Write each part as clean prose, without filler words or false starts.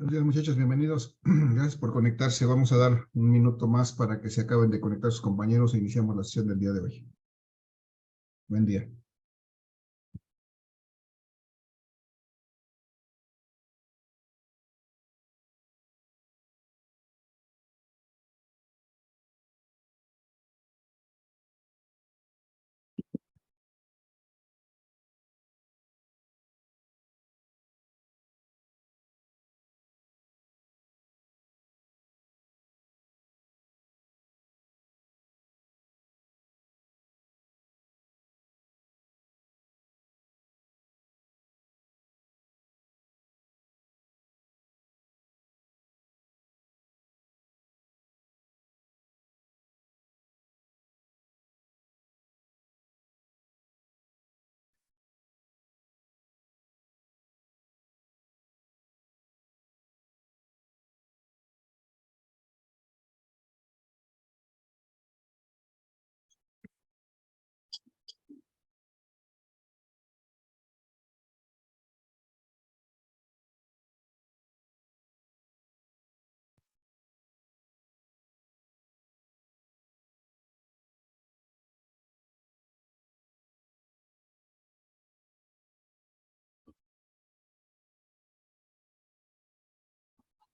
Buenos días, muchachos, bienvenidos. Gracias por conectarse. Vamos a dar un minuto más para que se acaben de conectar sus compañeros e iniciamos la sesión del día de hoy. Buen día.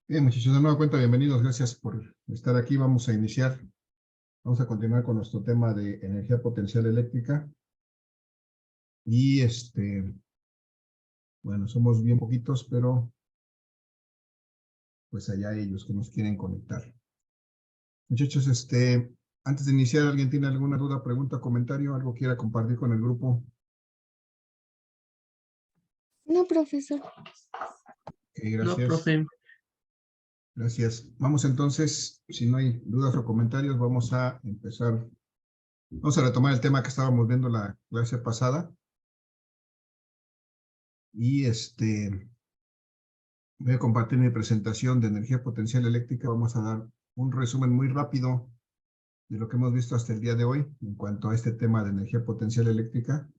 Bien, muchachos, de nueva cuenta, bienvenidos. Gracias por estar aquí. Vamos a iniciar. Vamos a continuar con nuestro tema de energía potencial eléctrica. Y bueno, somos bien poquitos, pero pues allá ellos que nos quieren conectar. Muchachos, antes de iniciar, ¿alguien tiene alguna duda, pregunta, comentario? ¿Algo quiera compartir con el grupo? No, profesor. Gracias. No, profe. Gracias. Vamos entonces, si no hay dudas o comentarios, vamos a empezar. Vamos a retomar el tema que estábamos viendo la clase pasada. Y voy a compartir mi presentación de energía potencial eléctrica. Vamos a dar un resumen muy rápido de lo que hemos visto hasta el día de hoy en cuanto a este tema de energía potencial eléctrica.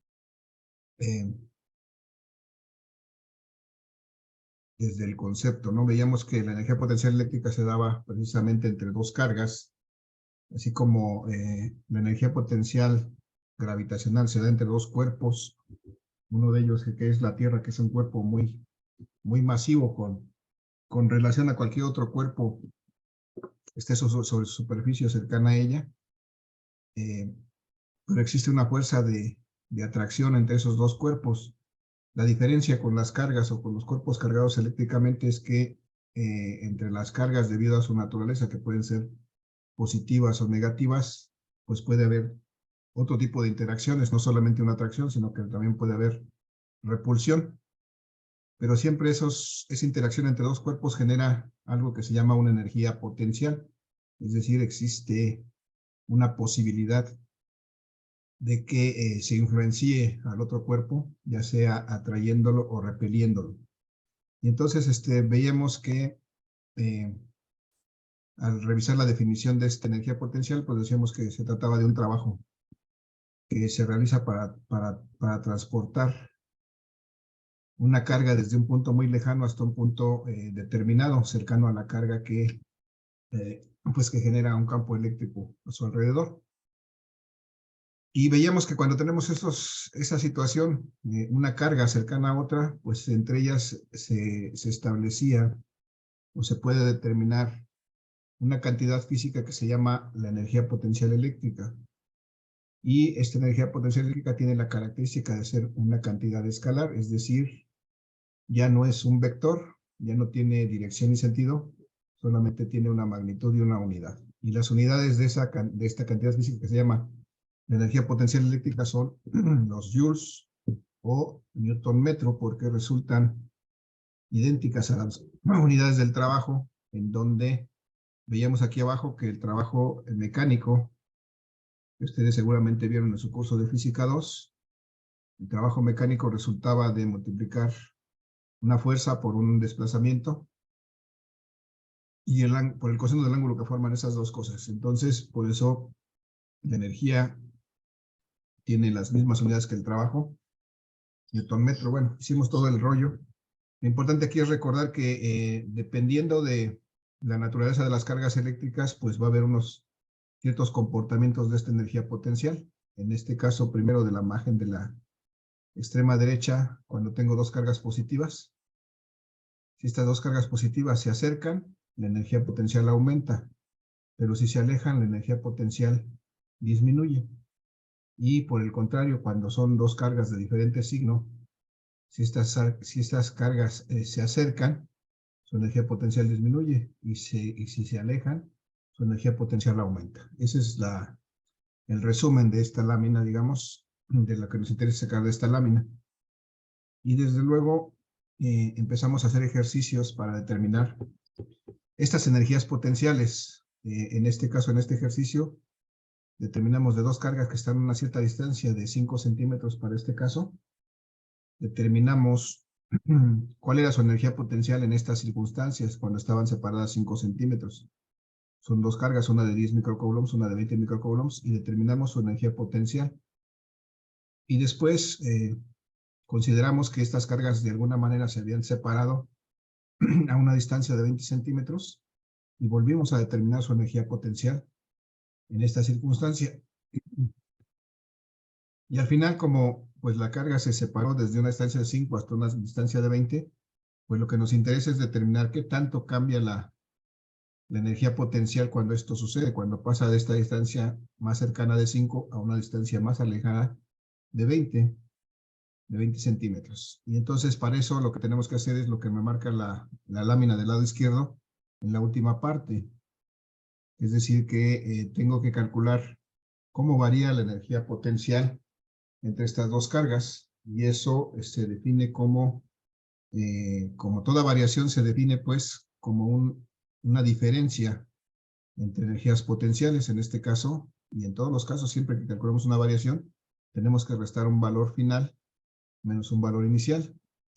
Desde el concepto, ¿no? Veíamos que la energía potencial eléctrica se daba precisamente entre dos cargas, así como la energía potencial gravitacional se da entre dos cuerpos, uno de ellos que es la Tierra, que es un cuerpo muy masivo con relación a cualquier otro cuerpo que esté sobre su superficie cercana a ella, pero existe una fuerza de atracción entre esos dos cuerpos. La diferencia con las cargas o con los cuerpos cargados eléctricamente es que entre las cargas, debido a su naturaleza, que pueden ser positivas o negativas, pues puede haber otro tipo de interacciones, no solamente una atracción, sino que también puede haber repulsión. Pero siempre esa interacción entre dos cuerpos genera algo que se llama una energía potencial. Es decir, existe una posibilidad de que se influencie al otro cuerpo, ya sea atrayéndolo o repeliéndolo. Y entonces veíamos que al revisar la definición de esta energía potencial, pues decíamos que se trataba de un trabajo que se realiza para transportar una carga desde un punto muy lejano hasta un punto determinado, cercano a la carga que genera un campo eléctrico a su alrededor. Y veíamos que cuando tenemos esa situación, una carga cercana a otra, pues entre ellas se establecía o se puede determinar una cantidad física que se llama la energía potencial eléctrica. Y esta energía potencial eléctrica tiene la característica de ser una cantidad escalar, es decir, ya no es un vector, ya no tiene dirección ni sentido, solamente tiene una magnitud y una unidad. Y las unidades de esta cantidad física que se llama la energía potencial eléctrica son los joules o newton metro, porque resultan idénticas a las unidades del trabajo, en donde veíamos aquí abajo que el trabajo mecánico, que ustedes seguramente vieron en su curso de Física 2, el trabajo mecánico resultaba de multiplicar una fuerza por un desplazamiento y por el coseno del ángulo que forman esas dos cosas. Entonces, por eso la energía tiene las mismas unidades que el trabajo. Newton metro, bueno, hicimos todo el rollo Lo importante aquí es recordar que dependiendo de la naturaleza de las cargas eléctricas, pues va a haber unos ciertos comportamientos de esta energía potencial. En este caso, primero de la imagen de la extrema derecha, cuando tengo dos cargas positivas. Si estas dos cargas positivas se acercan, la energía potencial aumenta, pero si se alejan, la energía potencial disminuye. Y por el contrario, cuando son dos cargas de diferente signo, si estas cargas se acercan, su energía potencial disminuye, y si se alejan, su energía potencial aumenta. Ese es el resumen de esta lámina, digamos, de la que nos interesa sacar de esta lámina. Y desde luego empezamos a hacer ejercicios para determinar estas energías potenciales. En este caso, en este ejercicio, determinamos de dos cargas que están a una cierta distancia de 5 centímetros para este caso. Determinamos cuál era su energía potencial en estas circunstancias cuando estaban separadas 5 centímetros. Son dos cargas, una de 10 microcoulombs, una de 20 microcoulombs, y determinamos su energía potencial. Y después consideramos que estas cargas de alguna manera se habían separado a una distancia de 20 centímetros y volvimos a determinar su energía potencial en esta circunstancia. Y al final, como pues la carga se separó desde una distancia de 5 hasta una distancia de 20, pues lo que nos interesa es determinar qué tanto cambia la energía potencial cuando esto sucede, cuando pasa de esta distancia más cercana de 5 a una distancia más alejada de 20 centímetros. Y entonces para eso lo que tenemos que hacer es lo que me marca la lámina del lado izquierdo en la última parte. Es decir, que tengo que calcular cómo varía la energía potencial entre estas dos cargas, y eso se define como toda variación se define pues como una diferencia entre energías potenciales en este caso, y en todos los casos siempre que calculamos una variación tenemos que restar un valor final menos un valor inicial.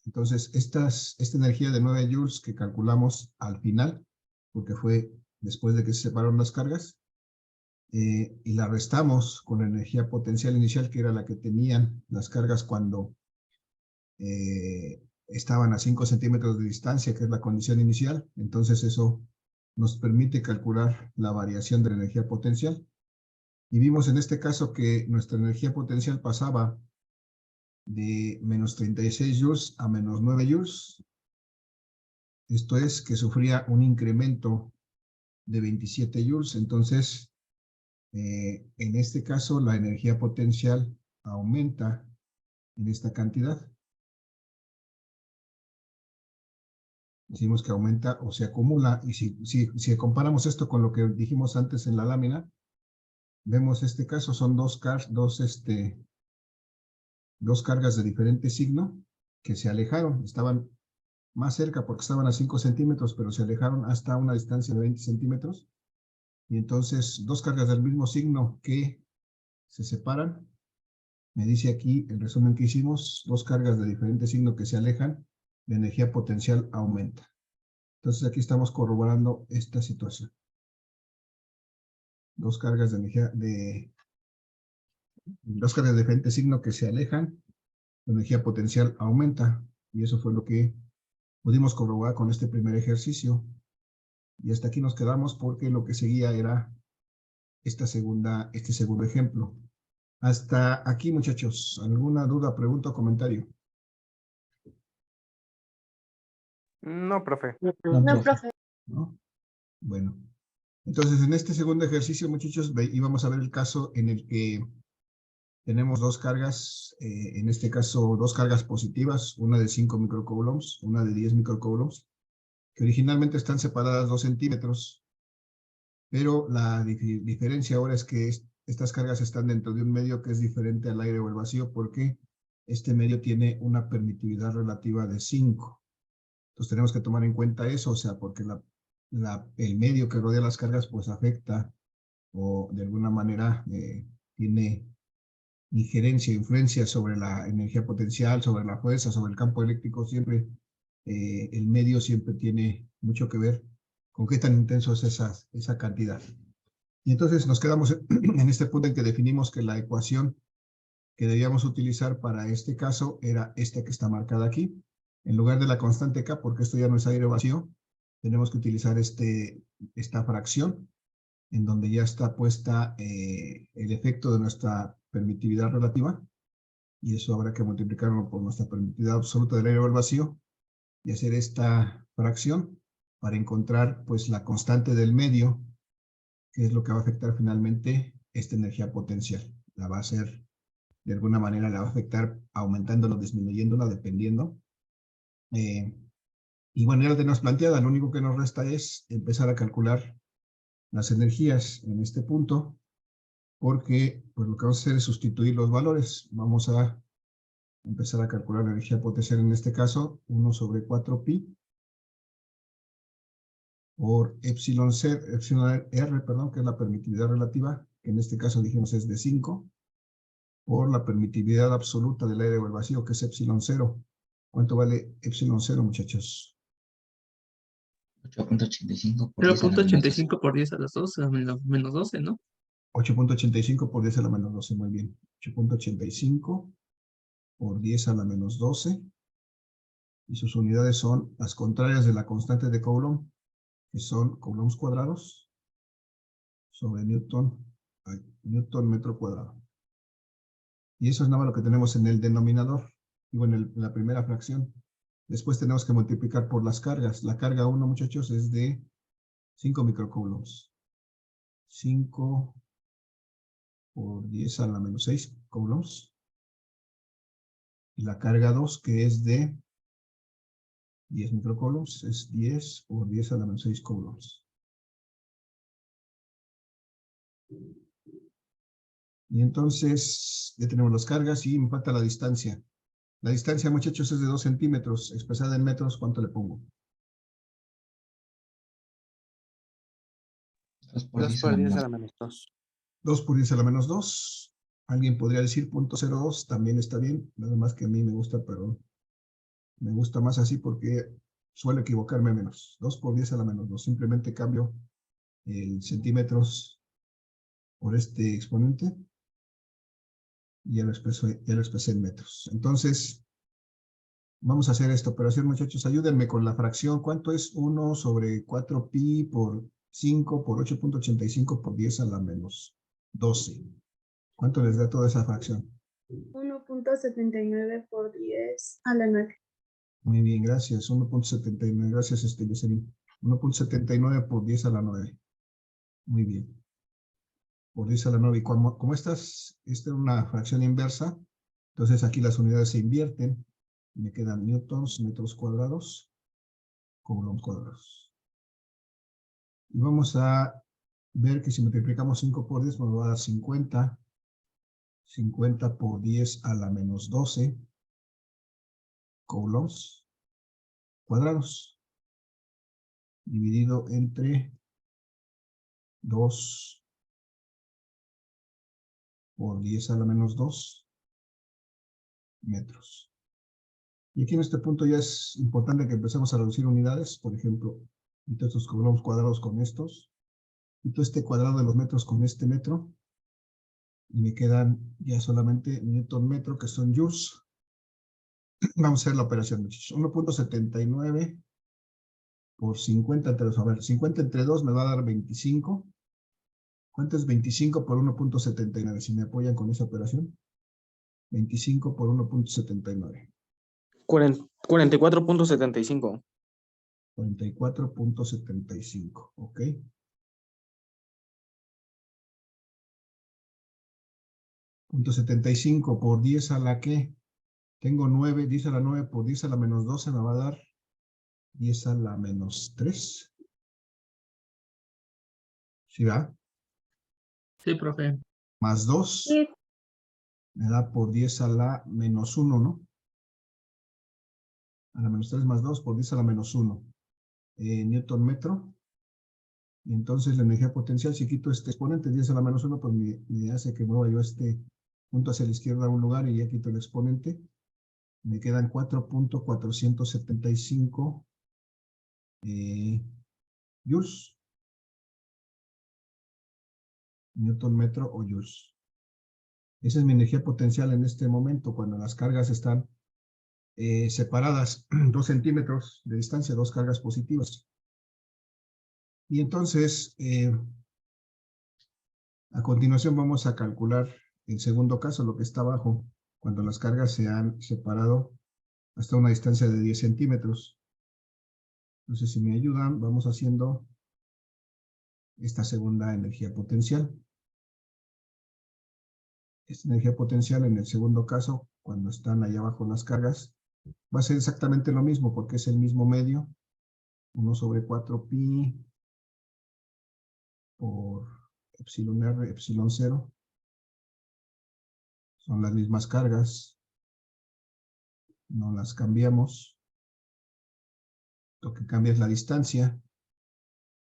Entonces esta energía de 9 joules que calculamos al final, porque fue después de que se separaron las cargas, y la restamos con la energía potencial inicial, que era la que tenían las cargas cuando estaban a 5 centímetros de distancia, que es la condición inicial. Entonces eso nos permite calcular la variación de la energía potencial. Y vimos en este caso que nuestra energía potencial pasaba de menos 36 joules a menos 9 joules. Esto es que sufría un incremento de 27 joules. Entonces, en este caso, la energía potencial aumenta en esta cantidad. Decimos que aumenta o se acumula, y si comparamos esto con lo que dijimos antes en la lámina, vemos este caso, son dos cargas de diferente signo que se alejaron, estaban más cerca porque estaban a 5 centímetros, pero se alejaron hasta una distancia de 20 centímetros. Y entonces, dos cargas del mismo signo que se separan. Me dice aquí el resumen que hicimos, dos cargas de diferente signo que se alejan, la energía potencial aumenta. Entonces aquí estamos corroborando esta situación. Dos cargas de diferente signo que se alejan, la energía potencial aumenta. Y eso fue lo que pudimos corroborar con este primer ejercicio. Y hasta aquí nos quedamos porque lo que seguía era este segundo ejemplo. Hasta aquí, muchachos. ¿Alguna duda, pregunta o comentario? No, profe. No, profe. ¿No? Bueno. Entonces, en este segundo ejercicio, muchachos, íbamos a ver el caso en el que tenemos dos cargas, en este caso, dos cargas positivas, una de 5 microcoulombs, una de 10 microcoulombs, que originalmente están separadas 2 centímetros, pero la diferencia ahora es que estas cargas están dentro de un medio que es diferente al aire o el vacío, porque este medio tiene una permitividad relativa de 5. Entonces tenemos que tomar en cuenta eso, o sea, porque el medio que rodea las cargas pues afecta o de alguna manera tiene injerencia, influencia sobre la energía potencial, sobre la fuerza, sobre el campo eléctrico. Siempre el medio siempre tiene mucho que ver con qué tan intenso es esa cantidad. Y entonces nos quedamos en este punto en que definimos que la ecuación que debíamos utilizar para este caso era esta que está marcada aquí. En lugar de la constante K, porque esto ya no es aire vacío, tenemos que utilizar esta fracción, en donde ya está puesta el efecto de nuestra permitividad relativa, y eso habrá que multiplicarlo por nuestra permitividad absoluta del aire o el vacío, y hacer esta fracción para encontrar pues la constante del medio, que es lo que va a afectar finalmente esta energía potencial. La va a hacer, de alguna manera la va a afectar aumentándola o disminuyéndola, dependiendo. Y bueno, ya la tenemos planteada, lo único que nos resta es empezar a calcular las energías en este punto, porque pues lo que vamos a hacer es sustituir los valores. Vamos a empezar a calcular la energía potencial, en este caso 1 sobre 4pi por epsilon R, perdón, que es la permitividad relativa, que en este caso dijimos es de 5, por la permitividad absoluta del aire o el vacío, que es epsilon 0. ¿Cuánto vale epsilon 0, muchachos? 8.85 por 10 a la menos 12. 0.85 por 10 a las 12, menos 12, ¿no? 8.85 por 10 a la menos 12, muy bien. 8.85 por 10 a la menos 12. Y sus unidades son las contrarias de la constante de Coulomb, que son coulombs cuadrados sobre Newton metro cuadrado. Y eso es nada más lo que tenemos en el denominador, digo en la primera fracción. Después tenemos que multiplicar por las cargas. La carga 1, muchachos, es de 5 microcoulombs. 5 por 10 a la menos 6 coulombs. Y la carga 2, que es de 10 microcoulombs, es 10 por 10 a la menos 6 coulombs. Y entonces ya tenemos las cargas y me falta la distancia. La distancia, muchachos, es de 2 centímetros. Expresada en metros, ¿cuánto le pongo? 2 por 2 10 a por la 10 menos a la menos 2. 2 por 10 a la menos 2. Alguien podría decir 0.02, también está bien. Nada más que a mí me gusta, pero me gusta más así porque suelo equivocarme menos. 2 por 10 a la menos 2. Simplemente cambio el centímetros por este exponente. Y ya lo expresé en metros. Entonces, vamos a hacer esta operación, muchachos. Ayúdenme con la fracción. ¿Cuánto es 1 sobre 4pi por 5 por 8.85 por 10 a la menos 12? ¿Cuánto les da toda esa fracción? 1.79 por 10 a la 9. Muy bien, gracias. 1.79. Gracias, Jocelyn. 1.79 por 10 a la 9. Muy bien. Por 10 a la 9. Y como esta es una fracción inversa, entonces aquí las unidades se invierten. Me quedan newtons, metros cuadrados, coulombs cuadrados. Y vamos a ver que si multiplicamos 5 por 10 nos va a dar 50. 50 por 10 a la menos 12 coulombs cuadrados. Dividido entre 2 por 10 a la menos 2 metros. Y aquí en este punto ya es importante que empecemos a reducir unidades. Por ejemplo, quito estos coulombs cuadrados con estos. Quito este cuadrado de los metros con este metro. Y me quedan ya solamente newton metro, que son joules. Vamos a hacer la operación, muchachos. 1.79 por 50 entre 2. A ver, 50 entre 2 me va a dar 25. ¿Cuánto es 25 por 1.79? Si me apoyan con esa operación. 25 por 1.79. 44.75. 44.75, ¿ok? .75 por 10 a la que tengo 9, 10 a la 9 por 10 a la menos 12 me va a dar 10 a la menos 3. ¿Sí va? Sí, profe. Más 2 Sí. me da por 10 a la menos 1, ¿no? A la menos 3 más 2 por 10 a la menos 1. Newton metro. Y entonces la energía potencial, si quito este exponente 10 a la menos 1, pues me hace que mueva yo este punto hacia la izquierda a un lugar y ya quito el exponente. Me quedan 4.475 joules. Newton metro o joules. Esa es mi energía potencial en este momento, cuando las cargas están separadas 2 centímetros de distancia, 2 cargas positivas. Y entonces, a continuación vamos a calcular el segundo caso, lo que está abajo, cuando las cargas se han separado hasta una distancia de 10 centímetros. Entonces, si me ayudan, vamos haciendo esta segunda energía potencial. Esta energía potencial en el segundo caso, cuando están allá abajo las cargas, va a ser exactamente lo mismo porque es el mismo medio, 1 sobre 4 pi por epsilon r, epsilon 0. Son las mismas cargas, no las cambiamos. Lo que cambia es la distancia.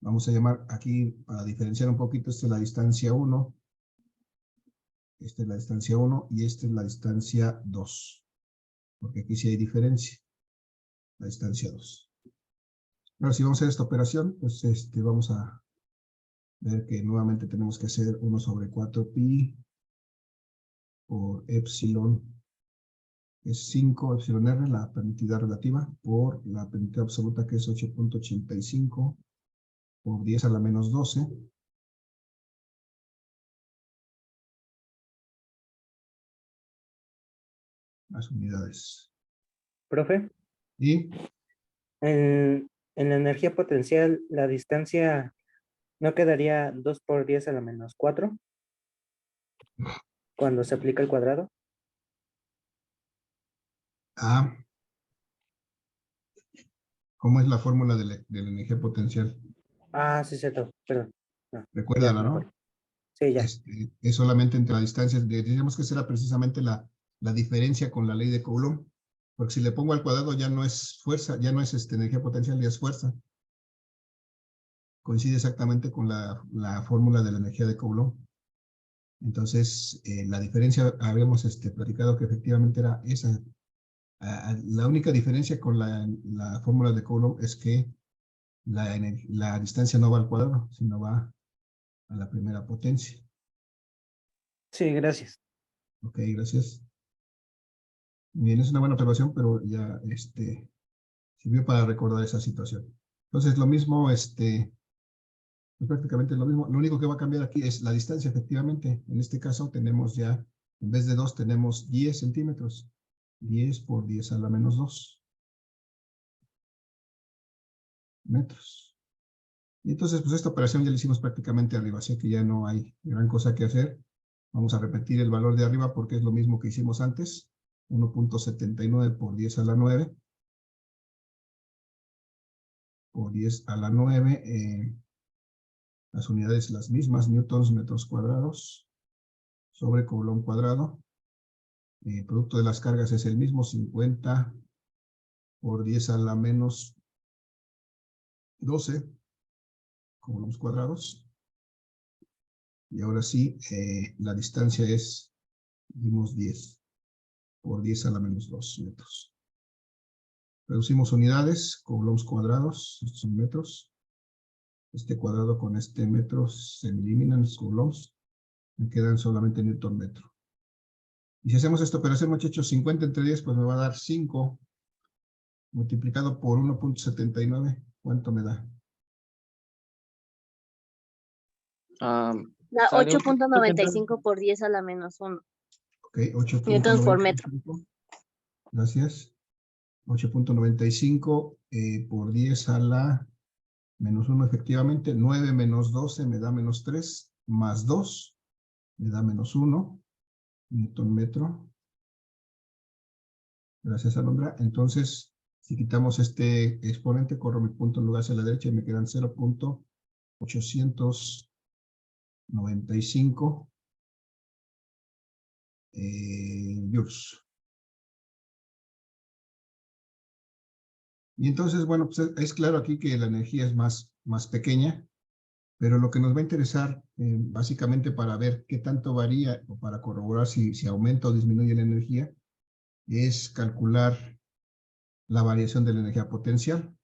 Vamos a llamar aquí, para diferenciar un poquito, esta es la distancia 1. Esta es la distancia 1 y esta es la distancia 2. Porque aquí sí hay diferencia. La distancia 2. Ahora, si vamos a hacer esta operación, pues vamos a ver que nuevamente tenemos que hacer 1 sobre 4 pi por epsilon, es 5 epsilon r, la permitida relativa, por la permitida absoluta, que es 8.85 por 10 a la menos 12. Las unidades. Profe, Y en la energía potencial, la distancia no quedaría 2 por 10 a la menos 4 cuando se aplica el cuadrado. A, ¿cómo es la fórmula de la energía potencial? Ah, sí, cierto, perdón. No, ya Recuérdala, me ¿no? acuerdo. Sí, ya. Es solamente entre las distancias. Diríamos que será precisamente la diferencia con la ley de Coulomb. Porque si le pongo al cuadrado ya no es fuerza, ya no es energía potencial, ya es fuerza. Coincide exactamente con la fórmula de la energía de Coulomb. Entonces, la diferencia, habíamos platicado que efectivamente era esa. La única diferencia con la fórmula de Coulomb es que la distancia no va al cuadrado, sino va a la primera potencia. Sí, gracias. Ok, gracias. Bien, es una buena observación, pero ya sirvió para recordar esa situación. Entonces, lo mismo, es prácticamente lo mismo. Lo único que va a cambiar aquí es la distancia, efectivamente. En este caso tenemos ya, en vez de 2, tenemos 10 centímetros. 10 por 10 a la menos 2 metros. Y entonces, pues esta operación ya la hicimos prácticamente arriba, así que ya no hay gran cosa que hacer. Vamos a repetir el valor de arriba porque es lo mismo que hicimos antes. 1.79 por 10 a la 9. Por 10 a la 9. Las unidades las mismas, newtons metros cuadrados, sobre Coulomb cuadrado. El producto de las cargas es el mismo, 50 por 10 a la menos 12 coulombs cuadrados. Y ahora sí, la distancia es, dimos 10 por 10 a la menos 2 metros. Reducimos unidades, coulombs cuadrados, estos son metros. Este cuadrado con este metro se eliminan los coulombs. Me quedan solamente newton metro. Y si hacemos esta operación, muchachos, 50 entre 10, pues me va a dar 5 multiplicado por 1.79. ¿Cuánto me da? Da Sale 8.95 por 10 a la menos 1 Ok, newtons por metro. 8.95. Gracias. 8.95 por 10 a la menos 1, efectivamente. 9 menos 12 me da menos 3, más 2 me da menos 1, newton metro. Gracias, Alondra. Entonces, si quitamos este exponente, corro mi punto en lugar hacia la derecha y me quedan 0.895 joules. Y entonces, bueno, pues es claro aquí que la energía es más pequeña, pero lo que nos va a interesar básicamente para ver qué tanto varía o para corroborar si aumenta o disminuye la energía, es calcular la variación de la energía potencial.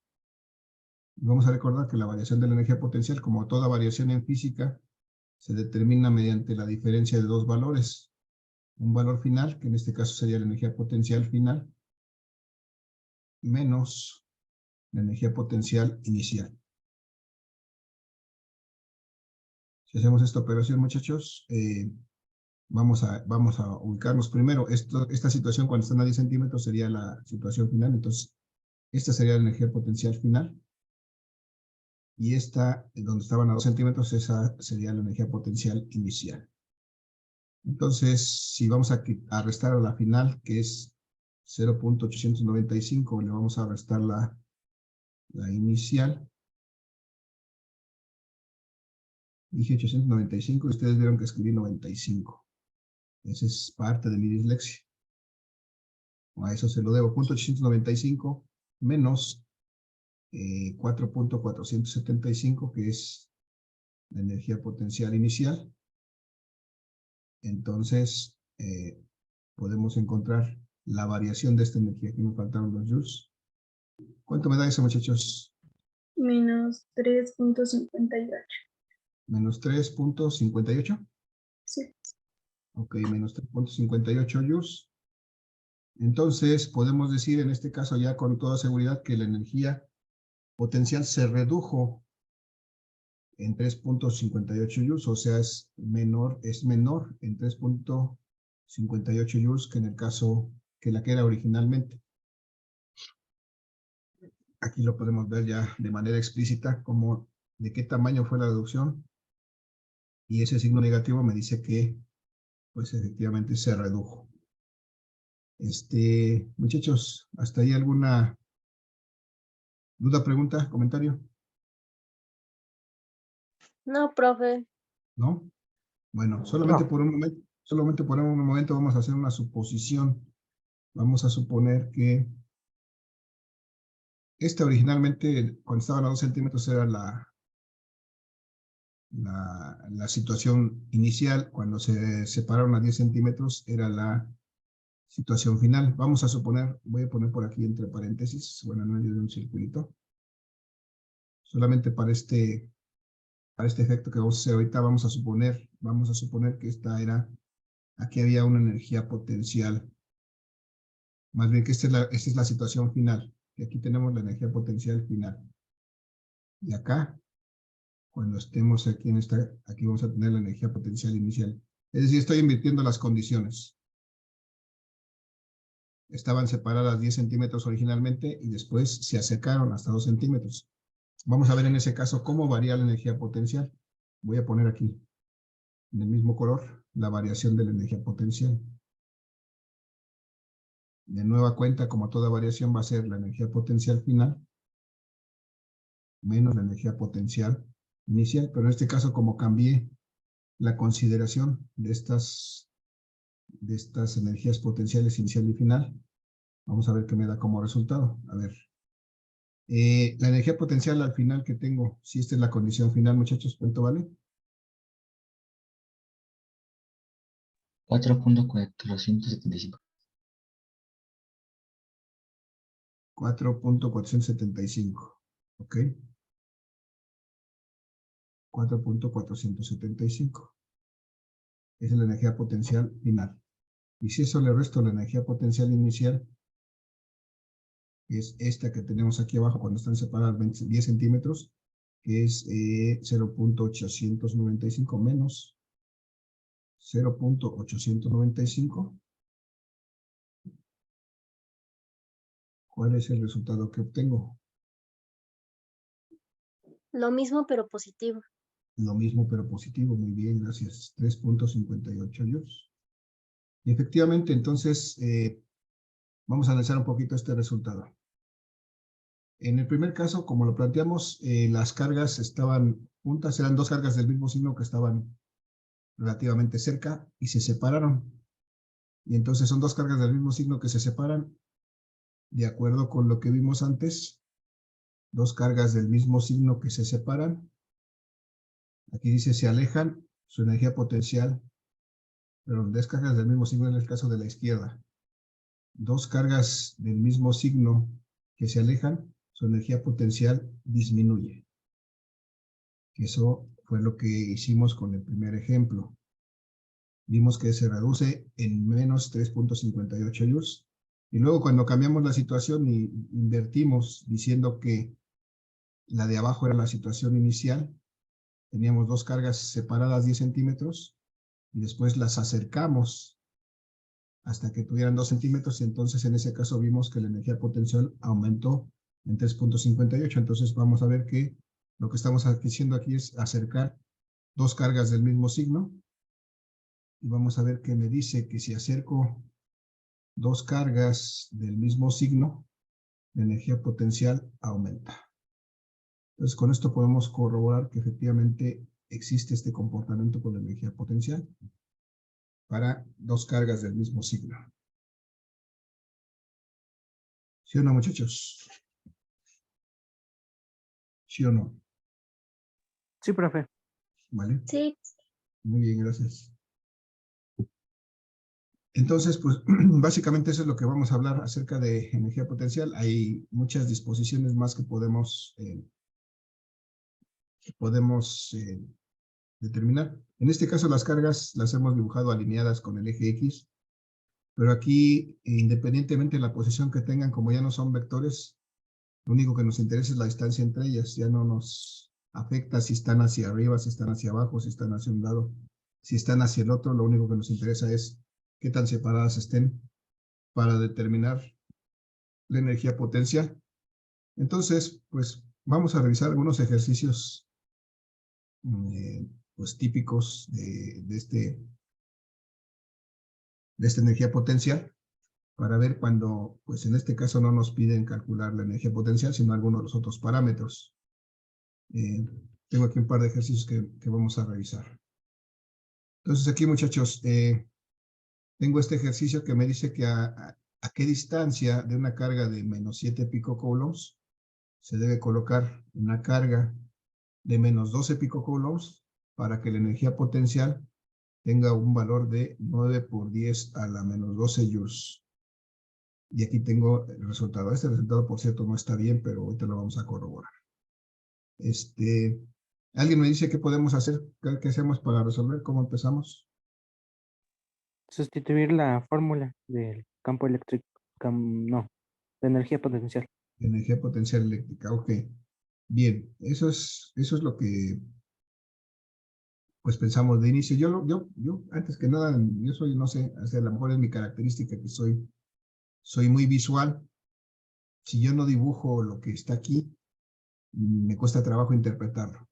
Vamos a recordar que la variación de la energía potencial, como toda variación en física, se determina mediante la diferencia de dos valores. Un valor final, que en este caso sería la energía potencial final, menos la energía potencial inicial. Si hacemos esta operación, muchachos, vamos a ubicarnos primero. Esta situación cuando están a 10 centímetros sería la situación final. Entonces, esta sería la energía potencial final. Y esta, donde estaban a 2 centímetros, esa sería la energía potencial inicial. Entonces, si vamos a restar a la final, que es 0.895, le vamos a restar la inicial. Dije 895 y ustedes vieron que escribí 95. Esa es parte de mi dislexia. A eso se lo debo. 895 menos 4.475, que es la energía potencial inicial. Entonces, podemos encontrar la variación de esta energía. Aquí me faltaron los joules. ¿Cuánto me da eso, muchachos? Menos 3.58. Menos 3.58. Sí. Ok, menos 3.58 joules. Entonces, podemos decir en este caso ya con toda seguridad que la energía potencial se redujo en 3.58 joules, o sea, es menor en 3.58 joules que en el caso que la que era originalmente. Aquí lo podemos ver ya de manera explícita como de qué tamaño fue la reducción, y ese signo negativo me dice que pues efectivamente se redujo. Muchachos, ¿hasta ahí alguna duda, pregunta, comentario? No, profe. ¿No? Bueno, solamente por un momento vamos a hacer una suposición. Vamos a suponer que esta originalmente, cuando estaban a 2 centímetros, era la situación inicial. Cuando se separaron a 10 centímetros, era la situación final. Vamos a suponer, voy a poner por aquí entre paréntesis, bueno, en medio de un circulito. Solamente para este efecto que vamos a hacer ahorita, vamos a suponer que aquí había una energía potencial. Más bien que esta es la situación final. Y aquí tenemos la energía potencial final. Y acá, cuando estemos aquí aquí vamos a tener la energía potencial inicial. Es decir, estoy invirtiendo las condiciones. Estaban separadas 10 centímetros originalmente y después se acercaron hasta 2 centímetros. Vamos a ver en ese caso cómo varía la energía potencial. Voy a poner aquí, en el mismo color, la variación de la energía potencial. De nueva cuenta, como toda variación, va a ser la energía potencial final menos la energía potencial inicial, pero en este caso, como cambié la consideración de estas energías potenciales inicial y final, vamos a ver qué me da como resultado. A ver, la energía potencial al final que tengo, si esta es la condición final, muchachos, ¿cuánto vale? 4.475. 4.475, ¿ok? 4.475. Esa es la energía potencial final. Y si eso le resto la energía potencial inicial, que es esta que tenemos aquí abajo cuando están separadas 10 centímetros, que es 0.895 menos 0.895. ¿Cuál es el resultado que obtengo? Lo mismo, pero positivo. Lo mismo, pero positivo. Muy bien, gracias. 3.58 joules. Y efectivamente, entonces, vamos a analizar un poquito este resultado. En el primer caso, como lo planteamos, las cargas estaban juntas, eran dos cargas del mismo signo que estaban relativamente cerca y se separaron. Y entonces son dos cargas del mismo signo que se separan, de acuerdo con lo que vimos antes. Dos cargas del mismo signo que se separan. Aquí dice se alejan, su energía potencial, pero dos cargas del mismo signo en el caso de la izquierda. Dos cargas del mismo signo que se alejan, su energía potencial disminuye. Eso fue lo que hicimos con el primer ejemplo. Vimos que se reduce en menos 3.58 joules Y luego cuando cambiamos la situación y invertimos diciendo que la de abajo era la situación inicial, teníamos dos cargas separadas 10 centímetros y después las acercamos hasta que tuvieran 2 centímetros y entonces en ese caso vimos que la energía potencial aumentó en 3.58. Entonces vamos a ver que lo que estamos haciendo aquí es acercar dos cargas del mismo signo y vamos a ver que me dice que si acerco dos cargas del mismo signo, la energía potencial aumenta. Entonces, con esto podemos corroborar que efectivamente existe este comportamiento con la energía potencial para dos cargas del mismo signo. ¿Sí o no, muchachos? ¿Sí o no? Sí, profe. ¿Vale? Sí, Muy bien, gracias. Entonces, pues, básicamente eso es lo que vamos a hablar acerca de energía potencial. Hay muchas disposiciones más que podemos determinar. En este caso, las cargas las hemos dibujado alineadas con el eje X, pero aquí, independientemente de la posición que tengan, como ya no son vectores, lo único que nos interesa es la distancia entre ellas. Ya no nos afecta si están hacia arriba, si están hacia abajo, si están hacia un lado, si están hacia el otro. Lo único que nos interesa es qué tan separadas estén para determinar la energía potencial. Entonces, pues vamos a revisar algunos ejercicios pues típicos de esta energía potencial para ver cuando, pues en este caso no nos piden calcular la energía potencial, sino algunos de los otros parámetros. Tengo aquí un par de ejercicios que vamos a revisar. Entonces aquí, muchachos, tengo este ejercicio que me dice que a qué distancia de una carga de menos 7 picocoulombs se debe colocar una carga de menos 12 picocoulombs para que la energía potencial tenga un valor de 9 por 10 a la menos 12 joules. Y aquí tengo el resultado. Este resultado, por cierto, no está bien, pero ahorita lo vamos a corroborar. ¿Alguien me dice qué podemos hacer? ¿Qué hacemos para resolver? ¿Cómo empezamos? Sustituir la fórmula del campo eléctrico, no, de energía potencial. Energía potencial eléctrica, ok. Bien, eso es lo que pues pensamos de inicio. Yo antes que nada, yo soy, no sé, a lo mejor es mi característica que soy muy visual. Si yo no dibujo lo que está aquí, me cuesta trabajo interpretarlo.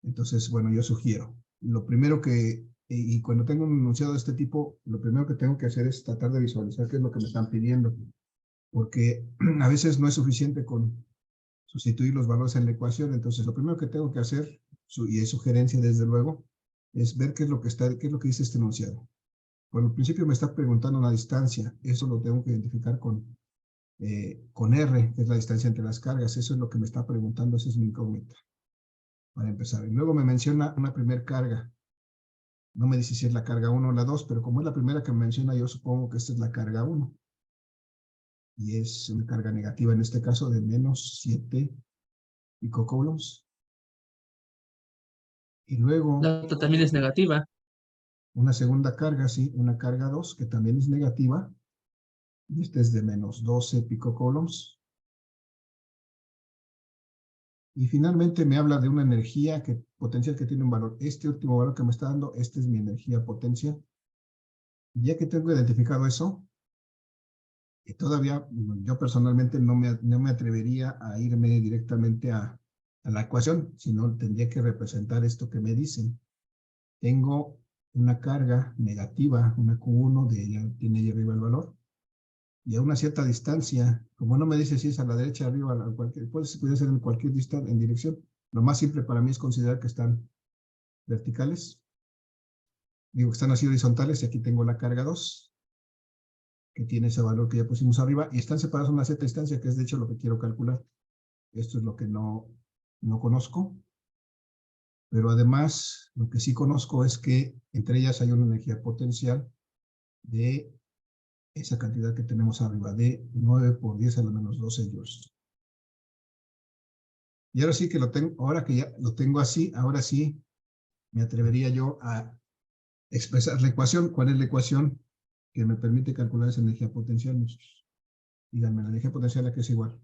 Entonces, bueno, yo sugiero. Lo primero y cuando tengo un enunciado de este tipo, lo primero que tengo que hacer es tratar de visualizar qué es lo que me están pidiendo. Porque a veces no es suficiente con sustituir los valores en la ecuación. Entonces, lo primero que tengo que hacer, y es sugerencia desde luego, es ver qué es lo que dice este enunciado. Por el principio me está preguntando una distancia. Eso lo tengo que identificar con R, que es la distancia entre las cargas. Eso es lo que me está preguntando, esa es mi incógnita. Para empezar. Y luego me menciona una primer carga. No me dice si es la carga 1 o la 2, pero como es la primera que me menciona, yo supongo que esta es la carga 1. Y es una carga negativa, en este caso, de menos 7 picocoulombs. Y luego La otra también es negativa. una segunda carga, sí, una carga 2, que también es negativa. Y esta es de menos 12 picocoulombs. Y finalmente me habla de una energía potencial que tiene un valor. Este último valor que me está dando, esta es mi energía potencial. Ya que tengo identificado eso, todavía yo personalmente no me atrevería a irme directamente a la ecuación, sino tendría que representar esto que me dicen. Tengo una carga negativa, una Q1, tiene ahí arriba el valor, y a una cierta distancia, como no me dice si es a la derecha, arriba, puede ser en cualquier distancia, en dirección. Lo más simple para mí es considerar que están verticales. Digo que están así horizontales, y aquí tengo la carga 2, que tiene ese valor que ya pusimos arriba, y están separadas a una cierta distancia, que es de hecho lo que quiero calcular. Esto es lo que no conozco, pero además lo que sí conozco es que entre ellas hay una energía potencial de esa cantidad que tenemos arriba, de 9 por 10 a la menos 12 joules. Y ahora sí que lo tengo, ahora que ya lo tengo así, ahora sí me atrevería yo a expresar la ecuación. ¿Cuál es la ecuación que me permite calcular esa energía potencial, muchachos. Díganme, la energía potencial a qué es igual.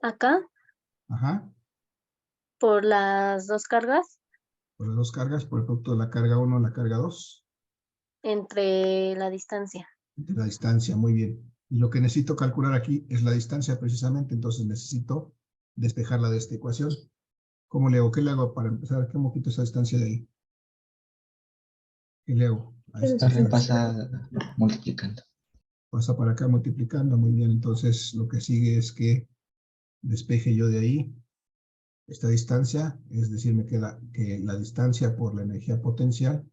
Acá, Ajá, por las dos cargas, por las dos cargas, por el producto de la carga 1 y la carga 2, entre la distancia. de la distancia, muy bien. Y lo que necesito calcular aquí es la distancia precisamente, entonces necesito despejarla de esta ecuación. ¿Cómo le hago? ¿Qué le hago para empezar? ¿Cómo quito esa distancia de ahí? ¿Qué le hago? A esta Profe, distancia. pasa multiplicando. Pasa para acá multiplicando, muy bien. Entonces lo que sigue es que despeje yo de ahí esta distancia, es decir, me queda que la distancia por la energía potencial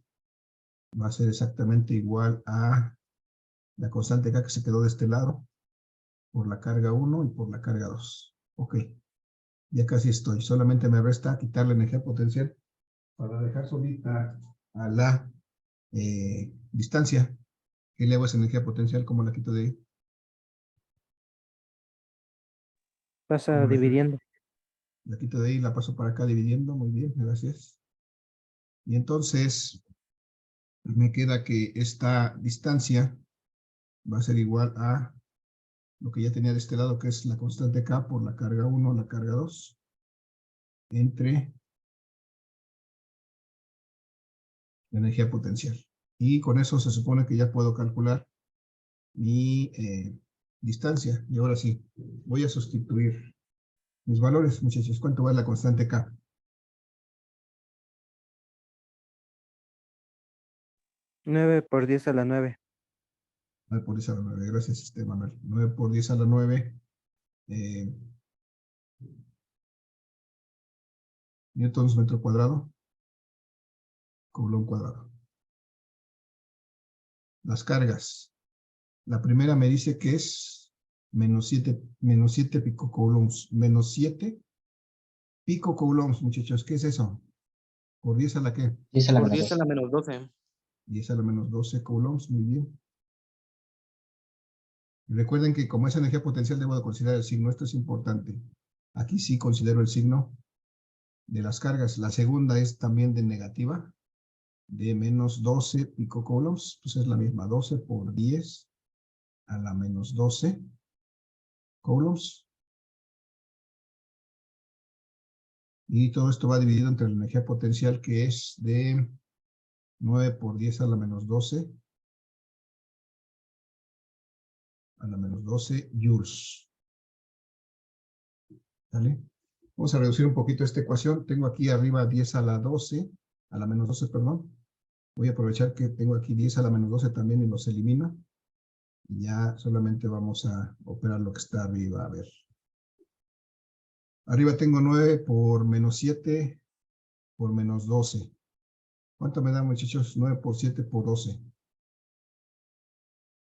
va a ser exactamente igual a la constante K que se quedó de este lado, por la carga 1 y por la carga 2. Ok, ya casi estoy. Solamente me resta quitar la energía potencial para dejar solita a la distancia. ¿Qué le hago a esa energía potencial? ¿Cómo la quito de ahí? Pasa ¿Cómo la quito? dividiendo. La quito de ahí, la paso para acá dividiendo. Muy bien, gracias. Y entonces me queda que esta distancia va a ser igual a lo que ya tenía de este lado, que es la constante K por la carga 1, la carga 2, entre la energía potencial. Y con eso se supone que ya puedo calcular mi distancia. Y ahora sí, voy a sustituir mis valores, muchachos. ¿Cuánto vale la constante K? 9 por 10 a la 9. 9 por 10 a la 9. Gracias, Manuel. 9 por 10 a la 9. Newtons metro cuadrado. Coulomb cuadrado. Las cargas. La primera me dice que es menos 7 picocoulombs. Menos 7 picocoulombs, muchachos. ¿Qué es eso? ¿Por 10 a la qué? 10 a la Por menos 10 a 2. la menos 12. 10 a la menos 12 coulombs. Muy bien. Y recuerden que como es energía potencial debo de considerar el signo. Esto es importante. Aquí sí considero el signo de las cargas. La segunda es también de negativa, de menos 12 picocoulombs. Pues es la misma. 12 por 10 a la menos 12 coulombs. Y todo esto va dividido entre la energía potencial, que es de 9 por 10 a la menos 12 a la menos 12 joules. ¿Vale? Vamos a reducir un poquito esta ecuación. Tengo aquí arriba 10 a la 12, a la menos 12, perdón. Voy a aprovechar que tengo aquí 10 a la menos 12 también y los elimino. Y ya solamente vamos a operar lo que está arriba. A ver. Arriba tengo 9 por menos 7 por menos 12. ¿Cuánto me da, muchachos? 9 por 7 por 12.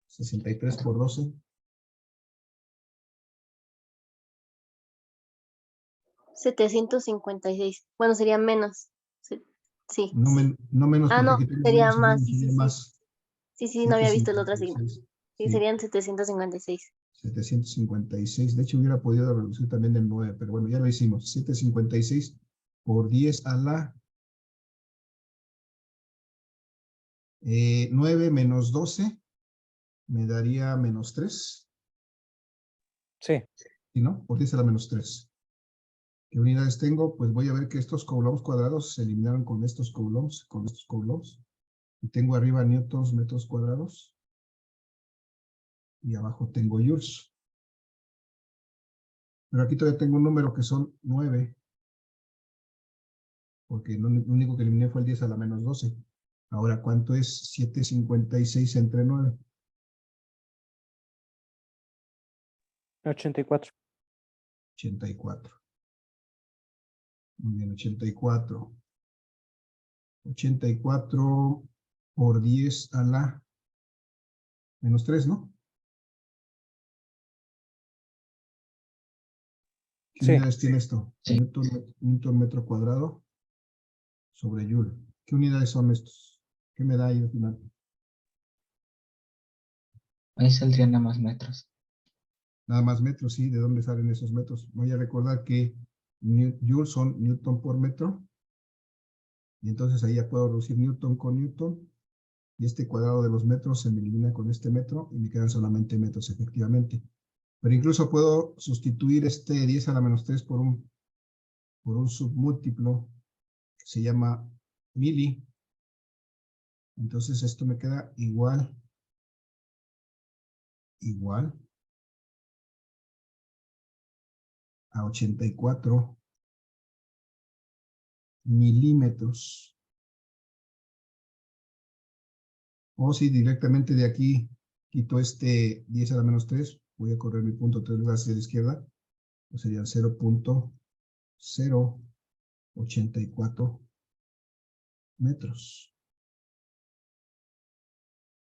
63 por 12. 756. Bueno, sería menos. Sí. No menos Ah, porque no, aquí tengo sería menos signo, más. sería más. Sí, no había visto el otro signo. 756. Sí, Sí, serían 756. 756. De hecho, hubiera podido reducir también el 9, pero bueno, ya lo hicimos. 756 por 10 a la 9 menos 12 me daría menos 3. Sí. ¿Sí, no? Por 10 a la menos 3. ¿Qué unidades tengo? Pues voy a ver que estos coulombs cuadrados se eliminaron con estos coulombs, Y tengo arriba newtons metros cuadrados. Y abajo tengo joules. Pero aquí todavía tengo un número que son 9. Porque lo único que eliminé fue el 10 a la menos 12. Ahora, ¿cuánto es 756 entre 9? 84. 84. Muy bien, 84. 84 por 10 a la menos 3, ¿no? ¿Qué Sí. unidades tiene esto? Sí. Newton metro cuadrado sobre joule. ¿Qué unidades son estos? ¿Qué me da ahí al final? Ahí saldrían nada más metros. Nada más metros, sí. ¿De dónde salen esos metros? Voy a recordar que joules son newton por metro. Y entonces ahí ya puedo reducir Newton con Newton. Y este cuadrado de los metros se me elimina con este metro y me quedan solamente metros efectivamente. Pero incluso puedo sustituir este 10 a la menos 3 por un submúltiplo que se llama mili. Entonces esto me queda igual a 84 milímetros. O si directamente de aquí quito este 10 a la menos 3, voy a correr mi punto 3 hacia la izquierda, pues serían 0.084 metros.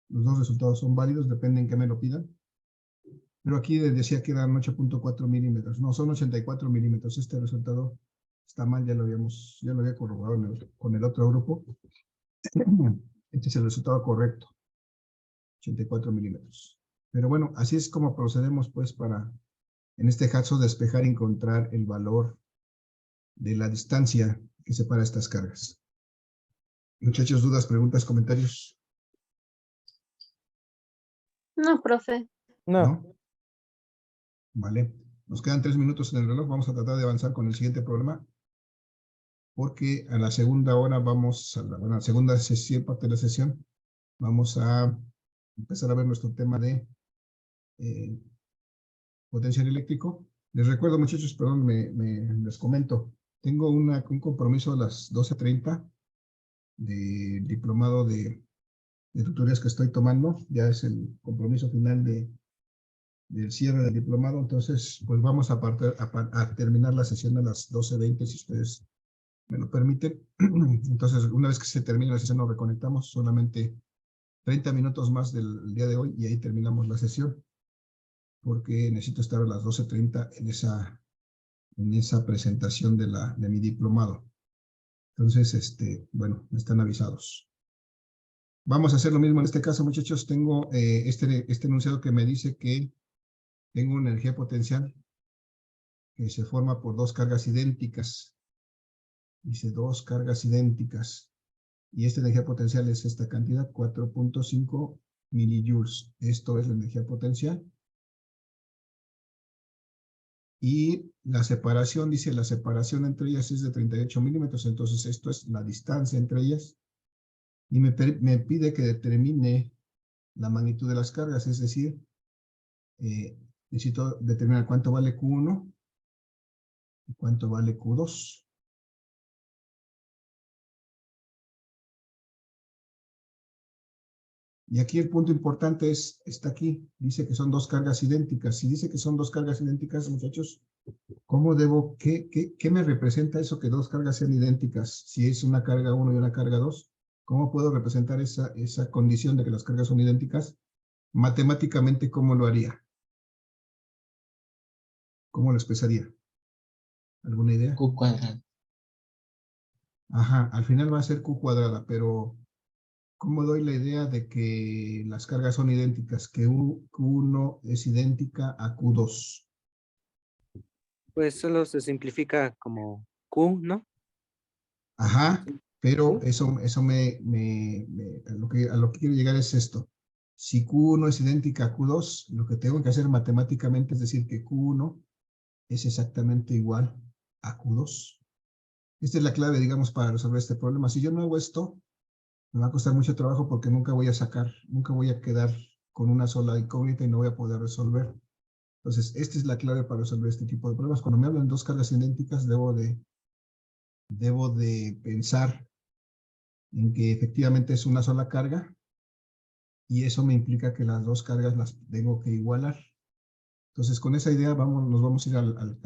Los dos resultados son válidos, depende en qué me lo pidan. Pero aquí decía que eran 8.4 milímetros. No, son 84 milímetros. Este resultado está mal, ya lo había corroborado con el otro grupo. Este es el resultado correcto. 84 milímetros. Pero bueno, así es como procedemos pues para, en este caso, despejar y encontrar el valor de la distancia que separa estas cargas. Muchachos, dudas, preguntas, comentarios. No, profe. No. Vale. Nos quedan 3 minutos en el reloj. Vamos a tratar de avanzar con el siguiente problema. Porque a la segunda hora vamos a la segunda sesión, parte de la sesión, vamos a empezar a ver nuestro tema de potencial eléctrico. Les recuerdo, muchachos, perdón, les comento. Tengo un compromiso a las 12:30 del diplomado de tutorías que estoy tomando. Ya es el compromiso final del cierre del diplomado. Entonces, pues vamos a terminar la sesión a las 12:20, si ustedes me lo permiten. Entonces, una vez que se termine la sesión, nos reconectamos. Solamente 30 minutos más del día de hoy y ahí terminamos la sesión. Porque necesito estar a las 12:30 en esa presentación de mi diplomado. Entonces, bueno, están avisados. Vamos a hacer lo mismo en este caso, muchachos. Tengo este enunciado que me dice que tengo una energía potencial que se forma por dos cargas idénticas. Dice dos cargas idénticas. Y esta energía potencial es esta cantidad, 4.5 milijoules. Esto es la energía potencial. Y la separación, dice, la separación entre ellas es de 38 milímetros. Entonces, esto es la distancia entre ellas. Y me pide que determine la magnitud de las cargas. Es decir, necesito determinar cuánto vale Q1 y cuánto vale Q2. Y aquí el punto importante está aquí. Dice que son dos cargas idénticas. Si dice que son dos cargas idénticas, muchachos, ¿cómo debo, qué me representa eso que dos cargas sean idénticas? Si es una carga 1 y una carga 2, ¿cómo puedo representar esa condición de que las cargas son idénticas? Matemáticamente, ¿cómo lo haría? ¿Cómo lo expresaría? ¿Alguna idea? Q cuadrado. Ajá, al final va a ser Q cuadrada, pero ¿cómo doy la idea de que las cargas son idénticas? Que Q1 es idéntica a Q2. Pues solo se simplifica como Q, ¿no? Ajá, pero eso a lo que quiero llegar es esto. Si Q1 es idéntica a Q2, lo que tengo que hacer matemáticamente es decir que Q1 es exactamente igual a Q2. Esta es la clave, digamos, para resolver este problema. Si yo no hago esto, me va a costar mucho trabajo porque nunca voy a quedar con una sola incógnita y no voy a poder resolver. Entonces, esta es la clave para resolver este tipo de problemas. Cuando me hablan de dos cargas idénticas, debo de pensar en que efectivamente es una sola carga y eso me implica que las dos cargas las tengo que igualar. Entonces, con esa idea nos vamos a ir al